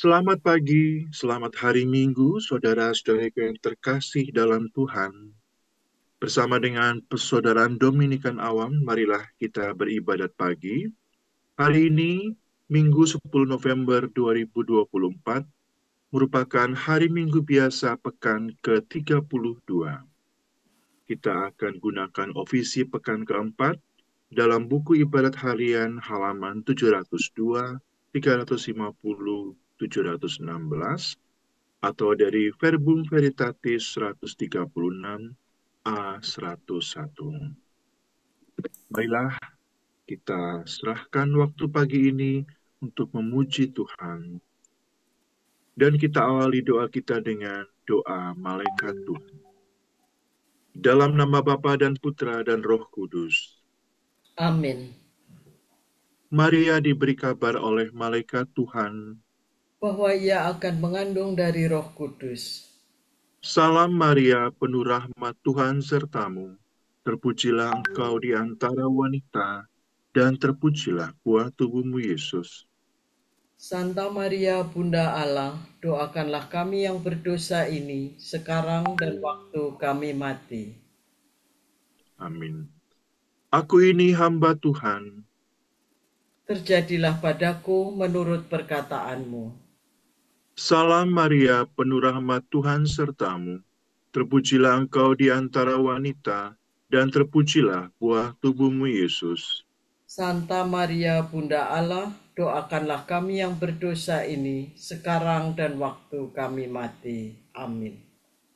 Selamat pagi, selamat hari Minggu, saudara-saudariku yang terkasih dalam Tuhan. Bersama dengan persaudaraan Dominikan Awam, marilah kita beribadat pagi. Hari ini, Minggu 10 November 2024, merupakan hari Minggu biasa pekan ke-32. Kita akan gunakan ofisi pekan keempat dalam buku ibadat harian halaman 702, 350, 716, atau dari Verbum Veritatis 136 A 101. Marilah kita serahkan waktu pagi ini untuk memuji Tuhan. Dan kita awali doa kita dengan doa malaikat Tuhan. Dalam nama Bapa dan Putra dan Roh Kudus. Amin. Maria diberi kabar oleh malaikat Tuhan. Bahwa ia akan mengandung dari Roh Kudus. Salam Maria, penuh rahmat Tuhan sertamu. Terpujilah engkau di antara wanita, dan terpujilah buah tubuhmu Yesus. Santa Maria, Bunda Allah, doakanlah kami yang berdosa ini, sekarang dan waktu kami mati. Amin. Aku ini hamba Tuhan. Terjadilah padaku menurut perkataanmu. Salam Maria, penuh rahmat Tuhan sertamu. Terpujilah engkau di antara wanita, dan terpujilah buah tubuhmu Yesus. Santa Maria, Bunda Allah, doakanlah kami yang berdosa ini, sekarang dan waktu kami mati. Amin.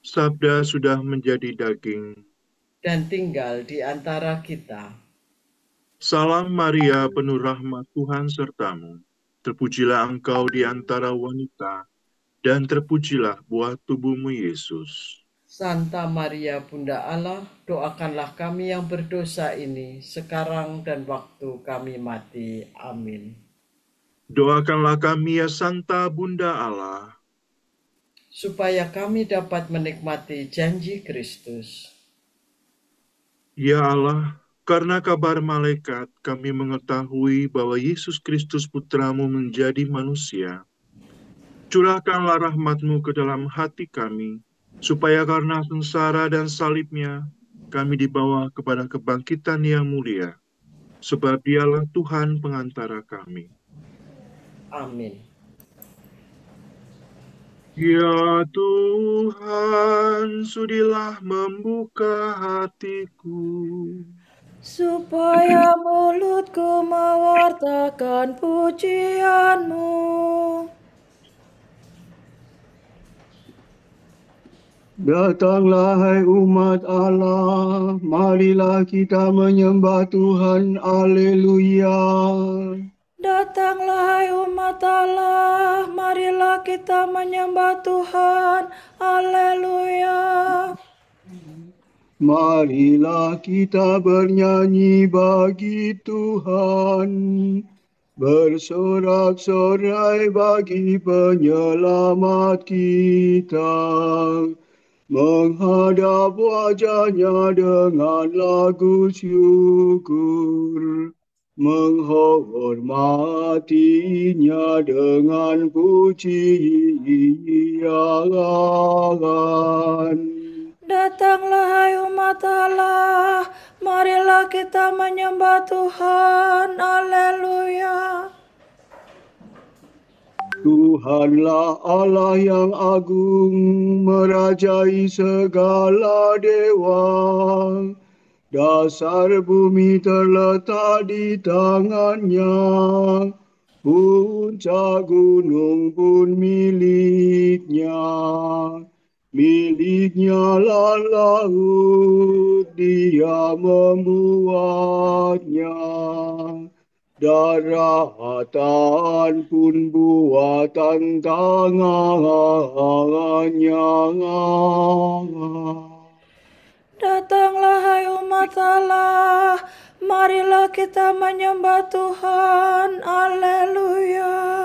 Sabda sudah menjadi daging. Dan tinggal di antara kita. Salam Maria, penuh rahmat Tuhan sertamu. Terpujilah engkau di antara wanita, dan terpujilah buah tubuhmu Yesus. Santa Maria, Bunda Allah, doakanlah kami yang berdosa ini, sekarang dan waktu kami mati. Amin. Doakanlah kami ya Santa Bunda Allah, Supaya kami dapat menikmati janji Kristus. ya Allah, karena kabar malaikat kami mengetahui bahwa Yesus Kristus Putramu menjadi manusia. Curahkanlah rahmat-Mu ke dalam hati kami, supaya karena sengsara dan salibnya, kami dibawa kepada kebangkitan yang mulia. Sebab dialah Tuhan pengantara kami. Amin. Ya Tuhan, sudilah membuka hatiku, supaya mulutku mewartakan pujian-Mu. Datanglah hai umat Allah, marilah kita menyembah Tuhan, Haleluya. Datanglah hai umat Allah, marilah kita menyembah Tuhan, Haleluya. Marilah kita bernyanyi bagi Tuhan, bersorak-sorai bagi penyelamat kita, menghadap wajahnya dengan lagu syukur, menghormatinya dengan pujian. Datanglah hai umat Allah, marilah kita menyembah Tuhan, Haleluya. Tuhanlah Allah yang agung, merajai segala dewa. Dasar bumi terletak di tangannya, puncak gunung pun miliknya. Miliknya lah laut, dia membuatnya. Daratan pun buatan tangannya. Datanglah hai umat Allah, marilah kita menyembah Tuhan, Haleluya.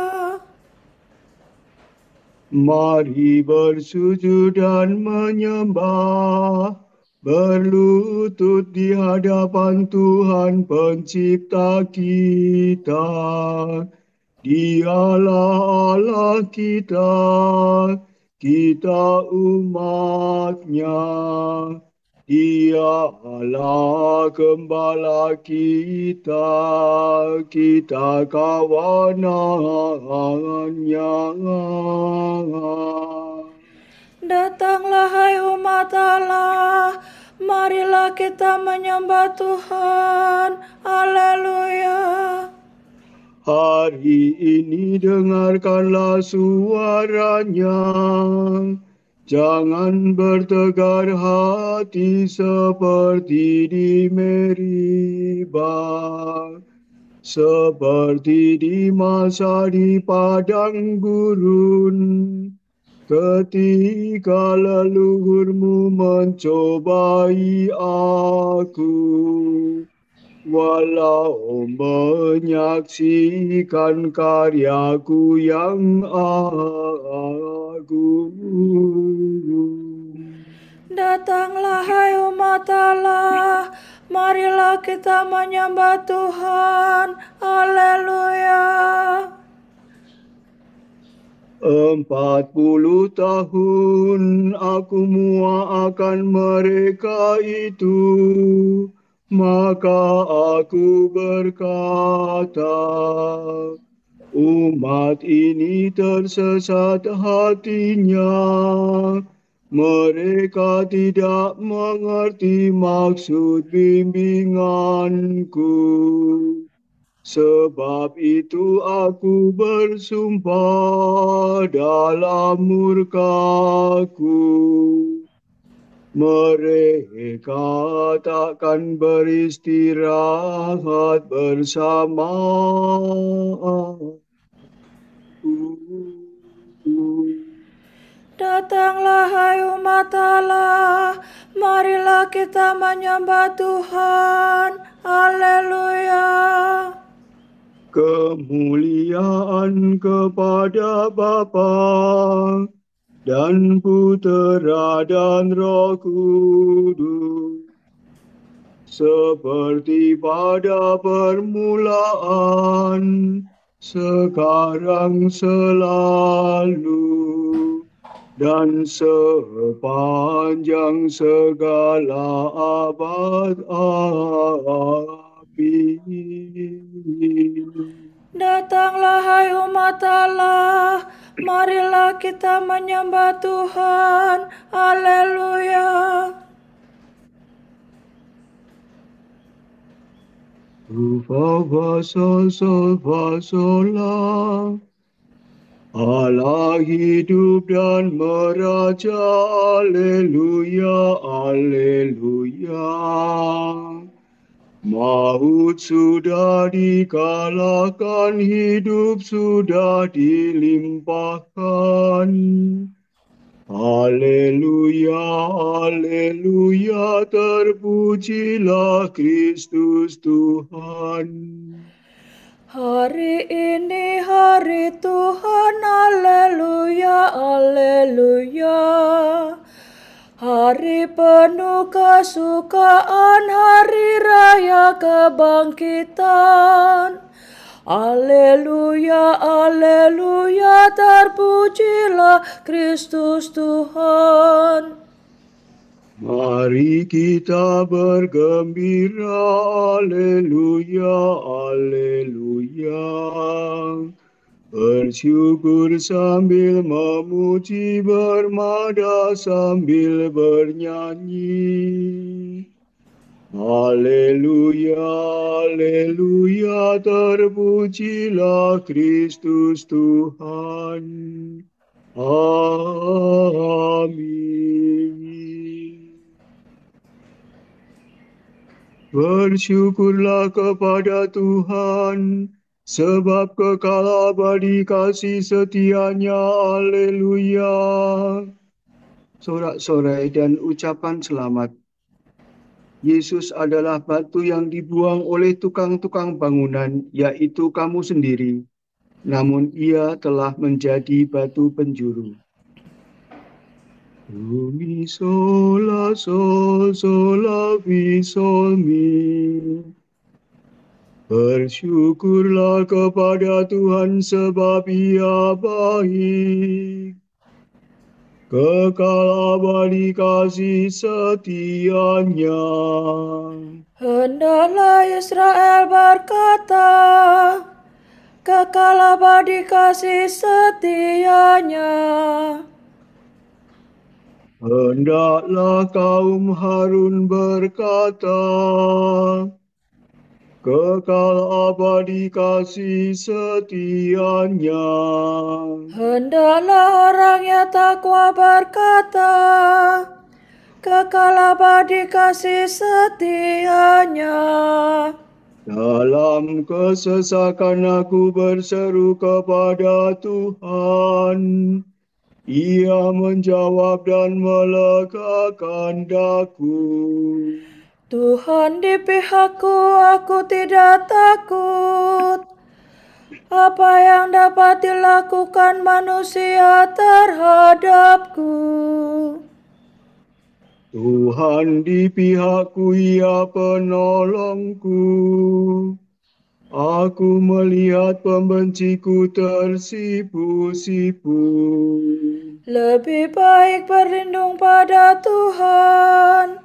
Mari bersujud dan menyembah, berlutut di hadapan Tuhan pencipta kita. Dialah Allah kita, kita umat-Nya. Dialah gembala kita, kita kawanan-Nya. Datanglah hai umat Allah, marilah kita menyembah Tuhan. Haleluya. Hari ini dengarkanlah suaranya. Jangan bertegar hati seperti di Meribah, seperti di masa di padang gurun, ketika leluhurmu mencobai aku. Walau menyaksikan karyaku yang agung. Datanglah hai umat Allah, marilah kita menyembah Tuhan. Haleluya. 40 tahun aku muakan mereka itu, maka aku berkata, umat ini tersesat hatinya, mereka tidak mengerti maksud bimbinganku. Sebab itu aku bersumpah dalam murkaku, mereka takkan beristirahat bersama aku. Datanglah hai umat Allah, marilah kita menyembah Tuhan. Haleluya. Kemuliaan kepada Bapa dan Putera dan Roh Kudus, seperti pada permulaan, sekarang, selalu, dan sepanjang segala abad. Datanglah hai umat Allah, marilah kita menyembah Tuhan. Haleluya. Fa sol sol fa sol la. Allah hidup dan meraja, aleluya, aleluya. Maut sudah dikalahkan, hidup sudah dilimpahkan. Haleluya, haleluya, terpujilah Kristus Tuhan. Hari ini hari Tuhan, haleluya, haleluya. Hari penuh kesukaan, hari raya kebangkitan. Haleluya, haleluya, terpujilah Kristus Tuhan. Mari kita bergembira, haleluya, haleluya. Bersyukur sambil memuji, bermada sambil bernyanyi. Haleluya, haleluya, terpujilah Kristus Tuhan. Amin. Bersyukurlah kepada Tuhan, sebab kekal abadi kasih setia-Nya. Haleluya. Sorak-sorai dan ucapan selamat. Yesus adalah batu yang dibuang oleh tukang-tukang bangunan, yaitu kamu sendiri. Namun Ia telah menjadi batu penjuru. Do mi sol la sol sol la mi sol mi. Bersyukurlah kepada Tuhan sebab Ia baik. Kekal abadi kasih setianya. Hendaklah Israel berkata, kekal abadi kasih setianya. Hendaklah kaum Harun berkata, kekal abadi kasih setianya. Hendaklah orang yang takwa berkata, kekal abadi kasih setianya. Dalam kesesakan aku berseru kepada Tuhan. Ia menjawab dan melegakan daku. Tuhan di pihakku, aku tidak takut. Apa yang dapat dilakukan manusia terhadapku? Tuhan di pihakku, Ia penolongku. Aku melihat pembenciku tersipu-sipu. Lebih baik berlindung pada Tuhan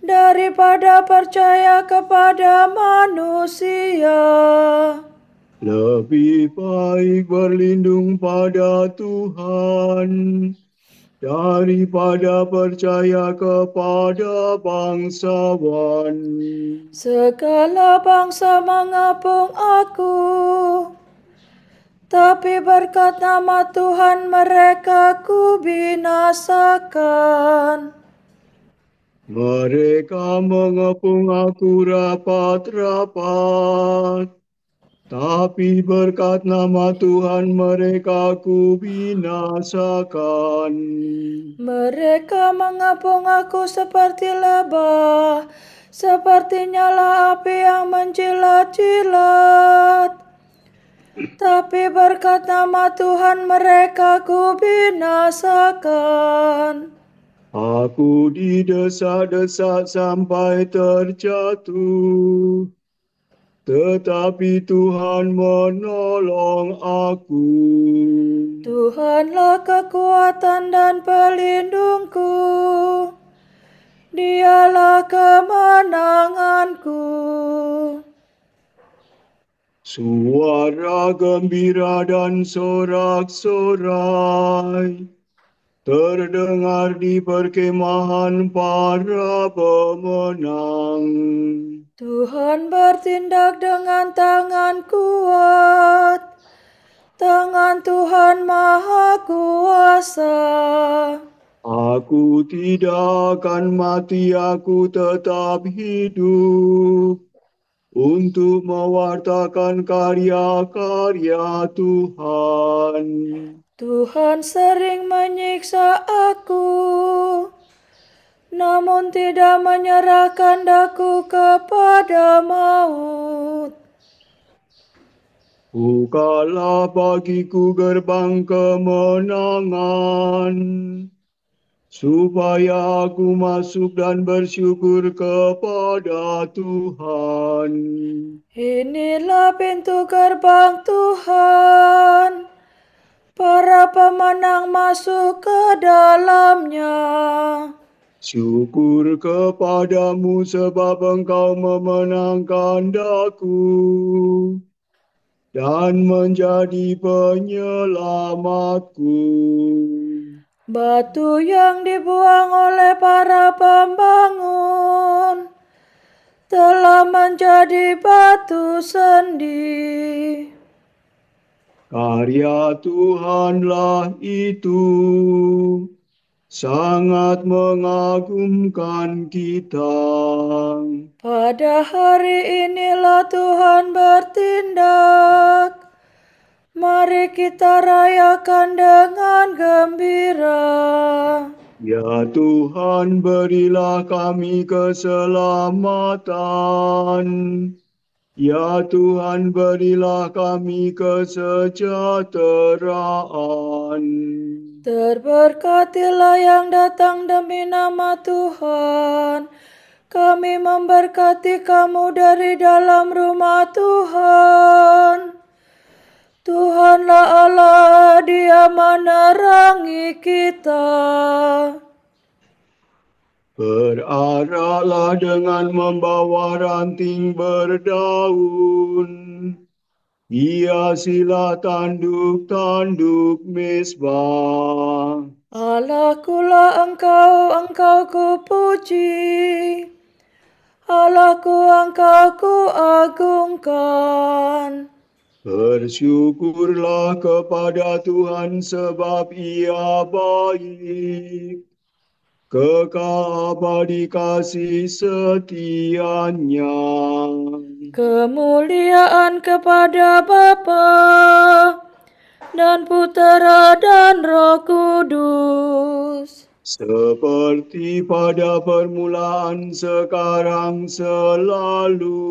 daripada percaya kepada manusia. Lebih baik berlindung pada Tuhan daripada percaya kepada bangsawan. Segala bangsa mengepung aku, tapi berkat nama Tuhan mereka ku binasakan. Mereka mengepung aku rapat-rapat, tapi berkat nama Tuhan mereka ku binasakan. Mereka mengepung aku seperti lebah, seperti nyala api yang menjilat-jilat. Tapi berkat nama Tuhan mereka ku binasakan. Aku didesak-desak sampai terjatuh, tetapi Tuhan menolong aku. Tuhanlah kekuatan dan pelindungku, Dialah kemenanganku. Suara gembira dan sorak-sorai terdengar di perkemahan para pemenang. Tuhan bertindak dengan tangan kuat, tangan Tuhan Maha Kuasa. Aku tidak akan mati, aku tetap hidup untuk mewartakan karya-karya Tuhan. Tuhan sering menyiksa aku, namun tidak menyerahkan daku kepada maut. Bukalah bagiku gerbang kemenangan, supaya aku masuk dan bersyukur kepada Tuhan. Inilah pintu gerbang Tuhan, para pemenang masuk ke dalamnya. Syukur kepadamu sebab engkau memenangkan daku dan menjadi penyelamatku. Batu yang dibuang oleh para pembangun telah menjadi batu sendi. Karya Tuhanlah itu, sangat mengagumkan kita. Pada hari inilah Tuhan bertindak. Mari kita rayakan dengan gembira. Ya Tuhan, berilah kami keselamatan. Ya Tuhan, berilah kami kesejahteraan. Terberkatilah yang datang demi nama Tuhan. Kami memberkati kamu dari dalam rumah Tuhan. Tuhanlah Allah, Dia menerangi kita. Beraraklah dengan membawa ranting berdaun. Hiasilah tanduk-tanduk mezbah. Allahkulah engkau ku puji. Allahku engkau ku agungkan. Bersyukurlah kepada Tuhan sebab Ia baik. Kekal abadi kasih setianya. Kemuliaan kepada Bapa dan Putera dan Roh Kudus. Seperti pada permulaan, sekarang, selalu,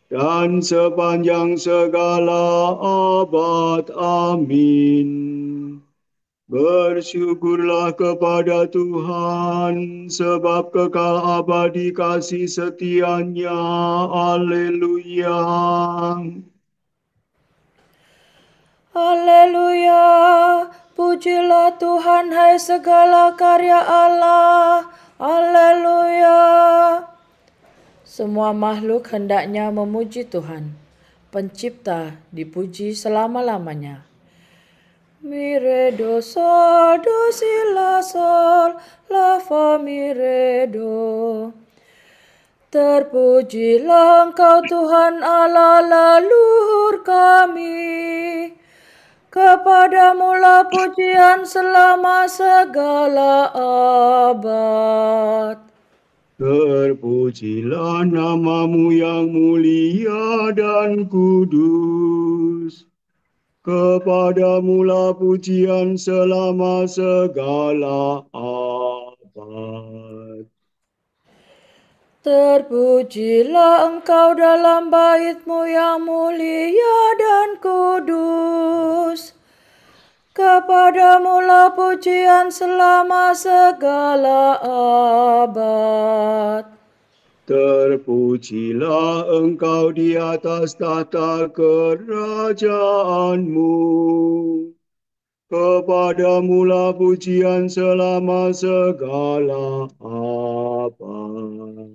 dan sepanjang segala abad. Amin. Bersyukurlah kepada Tuhan, sebab kekal abadi kasih setianya. Haleluya. Haleluya. Pujilah Tuhan, hai segala karya Allah. Haleluya. Semua makhluk hendaknya memuji Tuhan, Pencipta, dipuji selama-lamanya. Mi re do sol do si la sol la fa mi re do. Terpujilah Engkau Tuhan Allah leluhur kami. Kepadamu-lah pujian selama segala abad. Terpujilah namamu yang mulia dan kudus. Kepadamu-lah pujian selama segala abad. Terpujilah Engkau dalam bait-Mu yang mulia dan kudus. Kepadamu-lah pujian selama segala abad. Terpujilah Engkau di atas tahta kerajaanmu. Kepadamu-lah pujian selama segala abad.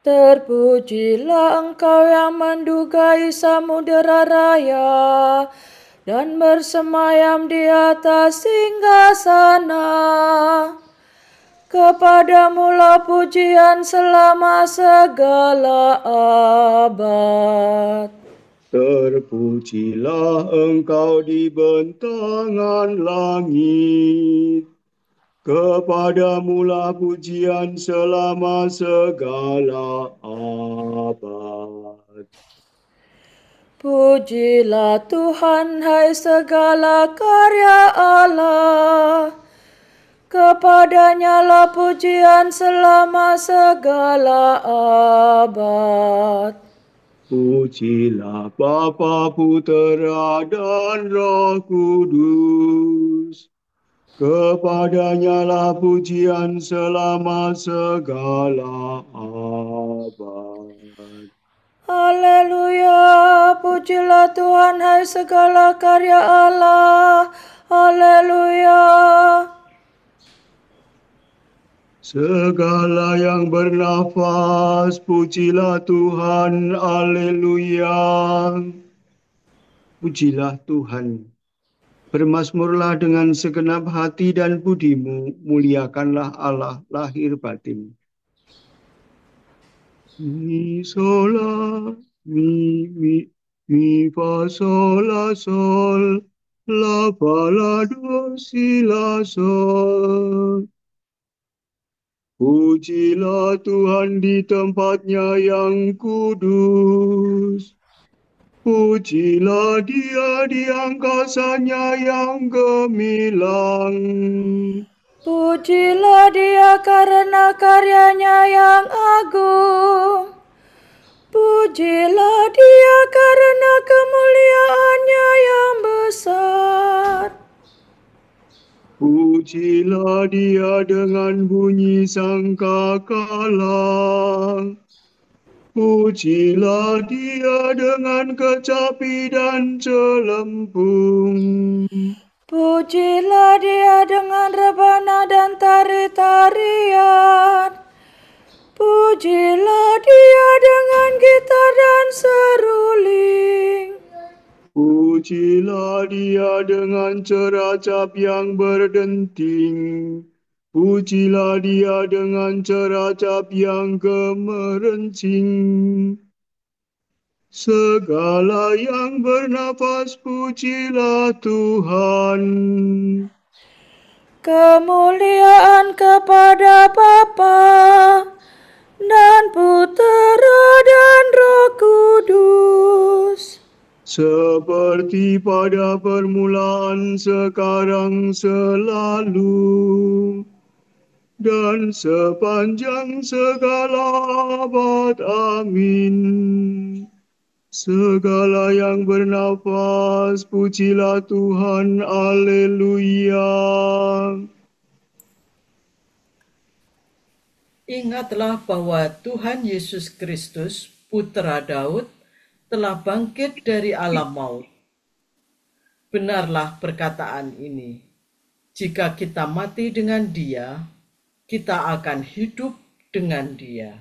Terpujilah Engkau yang mendugai samudera raya dan bersemayam di atas singgasana. Kepadamu-lah pujian selama segala abad. Terpujilah Engkau di bentangan langit. Kepadamu-lah pujian selama segala abad. Pujilah Tuhan, hai segala karya Allah. Kepadanya-lah pujian selama segala abad. Pujilah Bapa, Putera, dan Roh Kudus. Kepadanya-lah pujian selama segala abad. Haleluya, pujilah Tuhan, hai segala karya Allah. Haleluya. Segala yang bernafas, pujilah Tuhan. Haleluya. Pujilah Tuhan. Bermazmurlah dengan segenap hati dan budimu, muliakanlah Allah lahir batin. Mi sol la, mi fa sol la sol, la fa la do si la sol. Pujilah Tuhan di tempatnya yang kudus. Pujilah Dia di angkasanya yang gemilang. Pujilah Dia karena karyanya yang agung. Pujilah Dia karena kemuliaannya yang besar. Pujilah Pujilah Dia dengan bunyi sangkakala. Pujilah Dia dengan kecapi dan celempung. Pujilah Dia dengan rebana dan tari-tarian. Pujilah Dia dengan gitar dan seruling. Pujilah Dia dengan ceracap yang berdenting. Pujilah Dia dengan ceracap yang gemerencing. Segala yang bernafas, pujilah Tuhan. Kemuliaan kepada Bapa dan Putera dan Roh Kudus. Seperti pada permulaan, sekarang, selalu, dan sepanjang segala abad. Amin. Segala yang bernafas, pujilah Tuhan. Haleluya. Ingatlah bahwa Tuhan Yesus Kristus, Putra Daud, telah bangkit dari alam maut. Benarlah perkataan ini. Jika kita mati dengan Dia, kita akan hidup dengan Dia.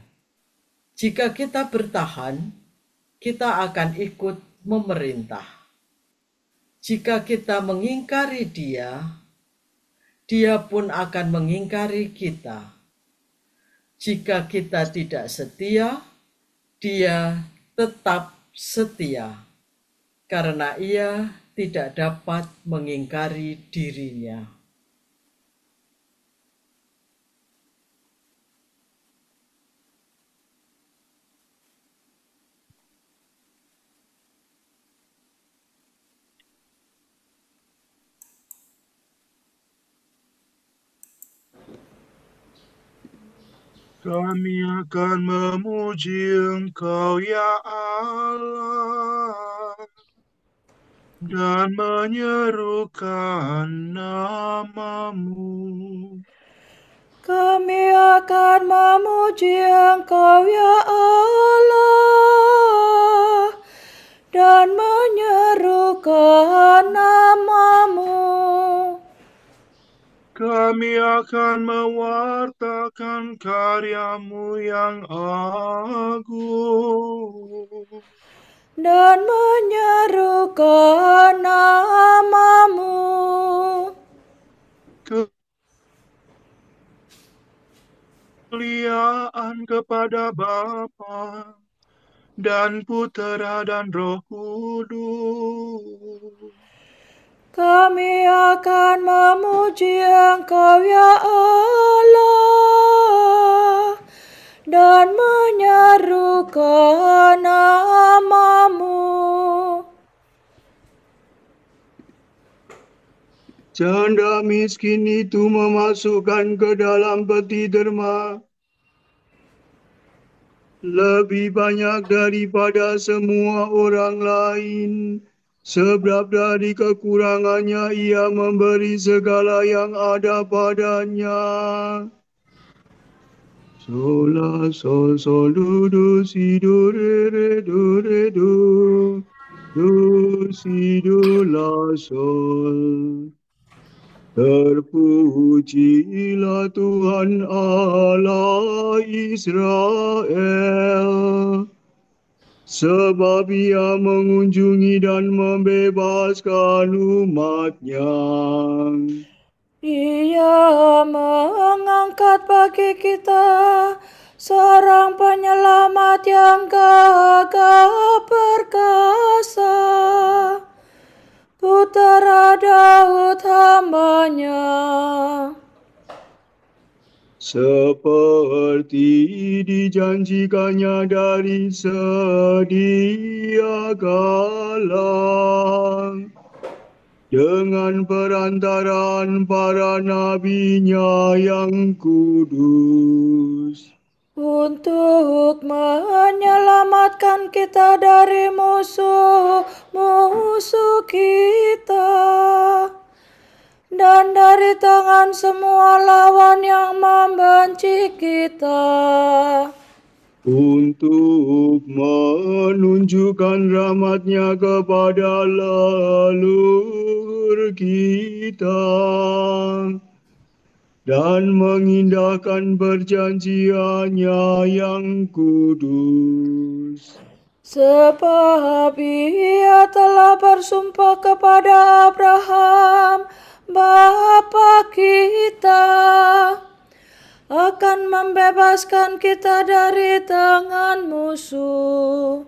Jika kita bertahan, kita akan ikut memerintah. Jika kita mengingkari Dia, Dia pun akan mengingkari kita. Jika kita tidak setia, Dia tetap setia, karena Ia tidak dapat mengingkari dirinya. Kami akan memuji Engkau, ya Allah, dan menyerukan nama-Mu. Kami akan memuji Engkau, ya Allah, dan menyerukan nama-Mu. Kami akan mewartakan karya-Mu yang agung, dan menyerukan nama-Mu. Kemuliaan kepada Bapa dan Putera dan Roh Kudus. Kami akan memuji Engkau, ya Allah, dan menyerukan nama-Mu. Janda miskin itu memasukkan ke dalam peti derma lebih banyak daripada semua orang lain. Sebab dari kekurangannya ia memberi segala yang ada padanya. Sol, la, sol, sol, do, si, do, re, do, si, do, la, sol. Terpujilah Tuhan Allah Israel, sebab Ia mengunjungi dan membebaskan umat-Nya. Ia mengangkat bagi kita seorang penyelamat yang gagah perkasa, Putera Daud hamba-Nya. Seperti dijanjikannya dari sedia kala, dengan perantaraan para nabi-Nya yang kudus, untuk menyelamatkan kita dari musuh-musuh kita dan dari dari tangan semua lawan yang membenci kita, untuk menunjukkan rahmat-Nya kepada leluhur kita dan mengindahkan perjanjian-Nya yang kudus. sebab Ia telah bersumpah kepada Abraham, bapa kita, akan membebaskan kita dari tangan musuh,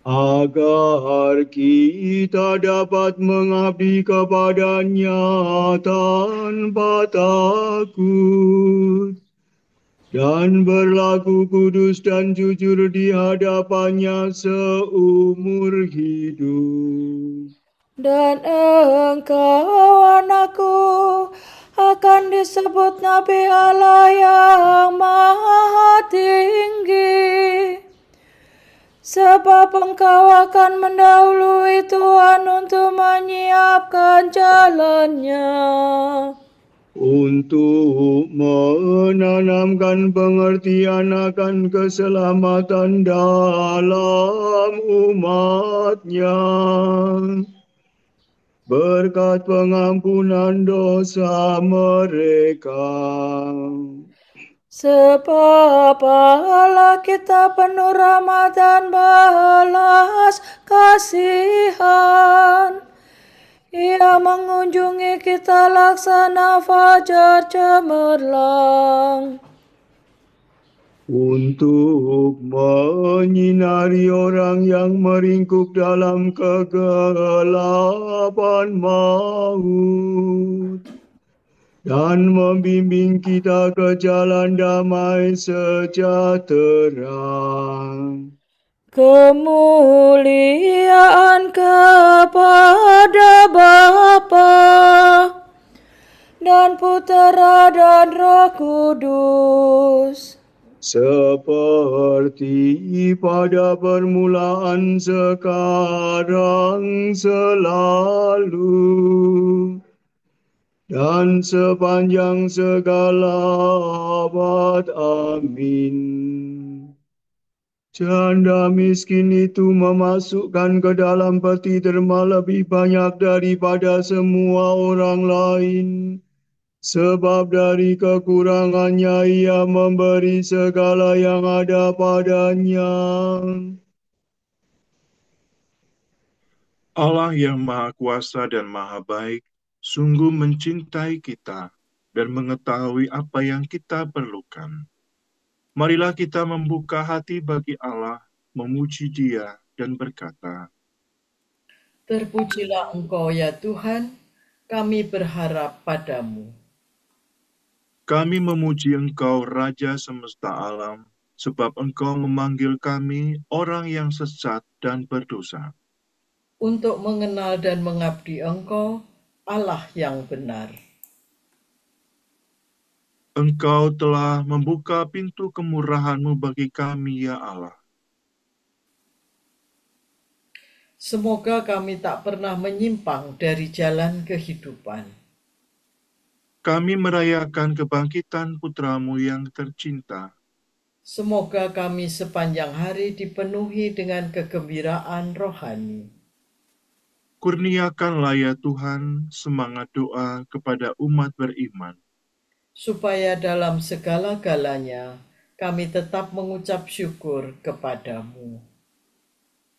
agar kita dapat mengabdi kepada-Nya tanpa takut dan berlaku kudus dan jujur di hadapan-Nya seumur hidup. dan engkau anakku akan disebut Nabi Allah yang Maha Tinggi, sebab engkau akan mendahului Tuhan untuk menyiapkan jalannya, untuk menanamkan pengertian akan keselamatan dalam umat-Nya, berkat pengampunan dosa mereka. sebab Allah kita penuh rahmat dan belas kasihan. Ia mengunjungi kita laksana fajar cemerlang, untuk menyinari orang yang meringkuk dalam kegelapan maut dan membimbing kita ke jalan damai sejahtera. kemuliaan kepada Bapa dan Putera dan Roh Kudus, Seperti pada permulaan, sekarang, selalu, dan sepanjang segala abad. Amin. Janda miskin itu memasukkan ke dalam peti derma lebih banyak daripada semua orang lain. Sebab dari kekurangannya ia memberi segala yang ada padanya. Allah yang Maha Kuasa dan Maha Baik sungguh mencintai kita dan mengetahui apa yang kita perlukan. Marilah kita membuka hati bagi Allah, memuji Dia dan berkata, Terpujilah Engkau ya Tuhan, kami berharap padamu. kami memuji Engkau Raja semesta alam, sebab Engkau memanggil kami orang yang sesat dan berdosa. Untuk mengenal dan mengabdi Engkau, Allah yang benar. Engkau telah membuka pintu kemurahan-Mu bagi kami, ya Allah. Semoga kami tak pernah menyimpang dari jalan kehidupan. Kami merayakan kebangkitan Putra-Mu yang tercinta. Semoga kami sepanjang hari dipenuhi dengan kegembiraan rohani. Kurniakanlah ya Tuhan semangat doa kepada umat beriman, Supaya dalam segala-galanya kami tetap mengucap syukur kepadamu.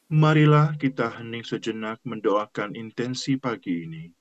Marilah kita hening sejenak mendoakan intensi pagi ini.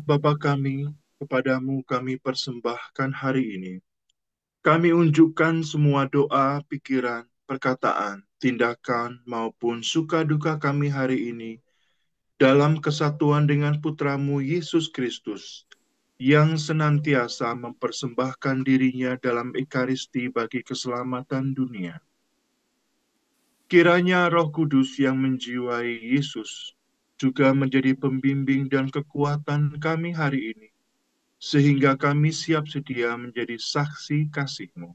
Bapa kami, kepadamu kami persembahkan hari ini. Kami unjukkan semua doa, pikiran, perkataan, tindakan, maupun suka duka kami hari ini dalam kesatuan dengan Putramu Yesus Kristus, yang senantiasa mempersembahkan dirinya dalam Ekaristi bagi keselamatan dunia. Kiranya Roh Kudus yang menjiwai Yesus juga menjadi pembimbing dan kekuatan kami hari ini, sehingga kami siap sedia menjadi saksi kasih-Mu.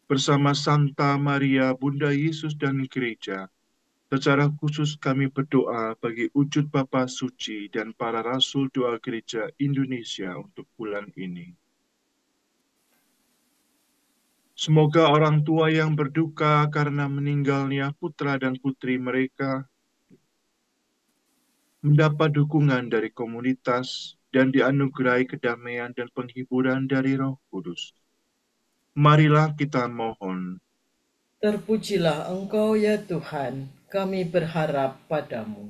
Bersama Santa Maria, Bunda Yesus dan Gereja, secara khusus kami berdoa bagi wujud Bapa Suci dan para Rasul Doa Gereja Indonesia untuk bulan ini. Semoga orang tua yang berduka karena meninggalnya putra dan putri mereka mendapat dukungan dari komunitas dan dianugerahi kedamaian dan penghiburan dari Roh Kudus. Marilah kita mohon. Terpujilah Engkau ya Tuhan, kami berharap padamu.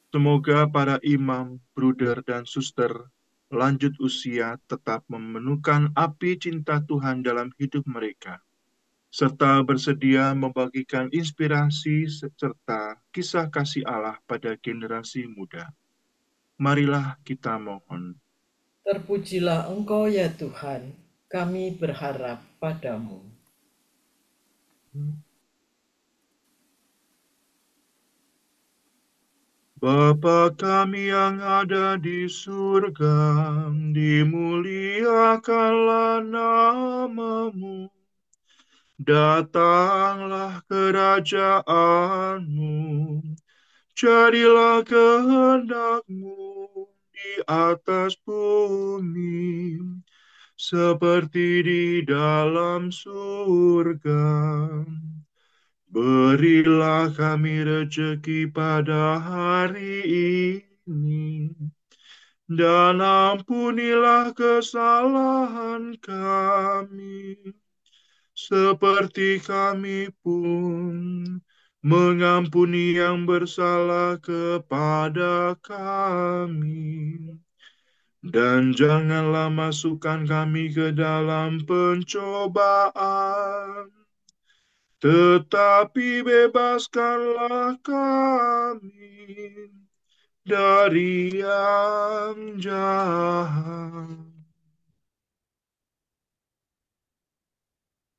Semoga para imam, bruder, dan suster lanjut usia tetap memenuhkan api cinta Tuhan dalam hidup mereka, serta bersedia membagikan inspirasi serta kisah kasih Allah pada generasi muda. Marilah kita mohon. Terpujilah Engkau ya Tuhan, kami berharap padamu. Bapa kami yang ada di surga, dimuliakanlah nama-Mu. Datanglah kerajaanmu, jadilah kehendak-Mu di atas bumi, seperti di dalam surga. Berilah kami rejeki pada hari ini, dan ampunilah kesalahan kami, seperti kami pun mengampuni yang bersalah kepada kami. Dan janganlah masukkan kami ke dalam pencobaan, tetapi bebaskanlah kami dari yang jahat.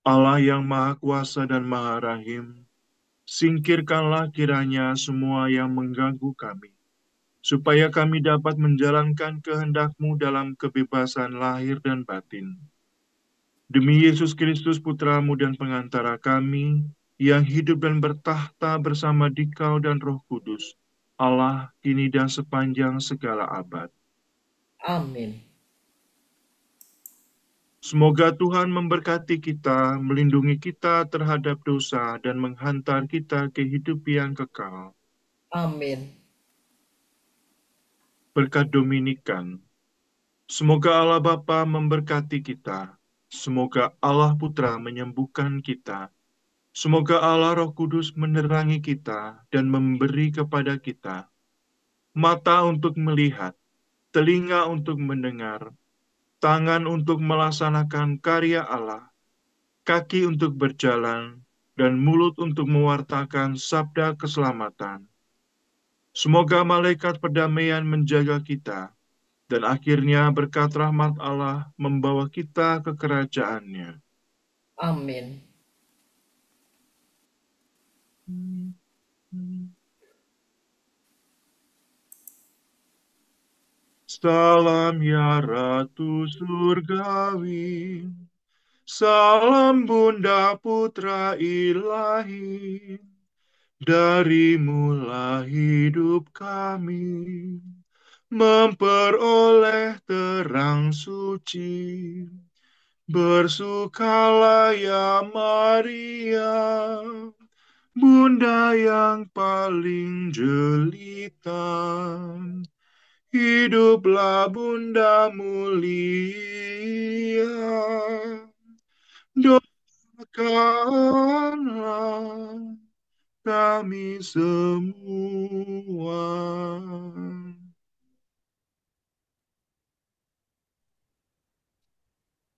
Allah yang Maha Kuasa dan Maha Rahim, singkirkanlah kiranya semua yang mengganggu kami, supaya kami dapat menjalankan kehendak-Mu dalam kebebasan lahir dan batin. Demi Yesus Kristus, Putra-Mu dan pengantara kami, yang hidup dan bertahta bersama Dikau dan Roh Kudus, Allah kini dan sepanjang segala abad. Amin. Semoga Tuhan memberkati kita, melindungi kita terhadap dosa, dan menghantar kita ke hidup yang kekal. Amin. Berkat Dominikan. Semoga Allah Bapa memberkati kita. Semoga Allah Putra menyembuhkan kita. Semoga Allah Roh Kudus menerangi kita dan memberi kepada kita mata untuk melihat, telinga untuk mendengar, tangan untuk melaksanakan karya Allah, kaki untuk berjalan, dan mulut untuk mewartakan sabda keselamatan. Semoga malaikat perdamaian menjaga kita, dan akhirnya berkat rahmat Allah membawa kita ke kerajaan-Nya. Amin. Salam ya Ratu Surgawi, salam Bunda Putra Ilahi, darimulah hidup kami, memperoleh terang suci. Bersukalah ya Maria, Bunda yang paling jelita. Hiduplah Bunda mulia, doakanlah kami semua.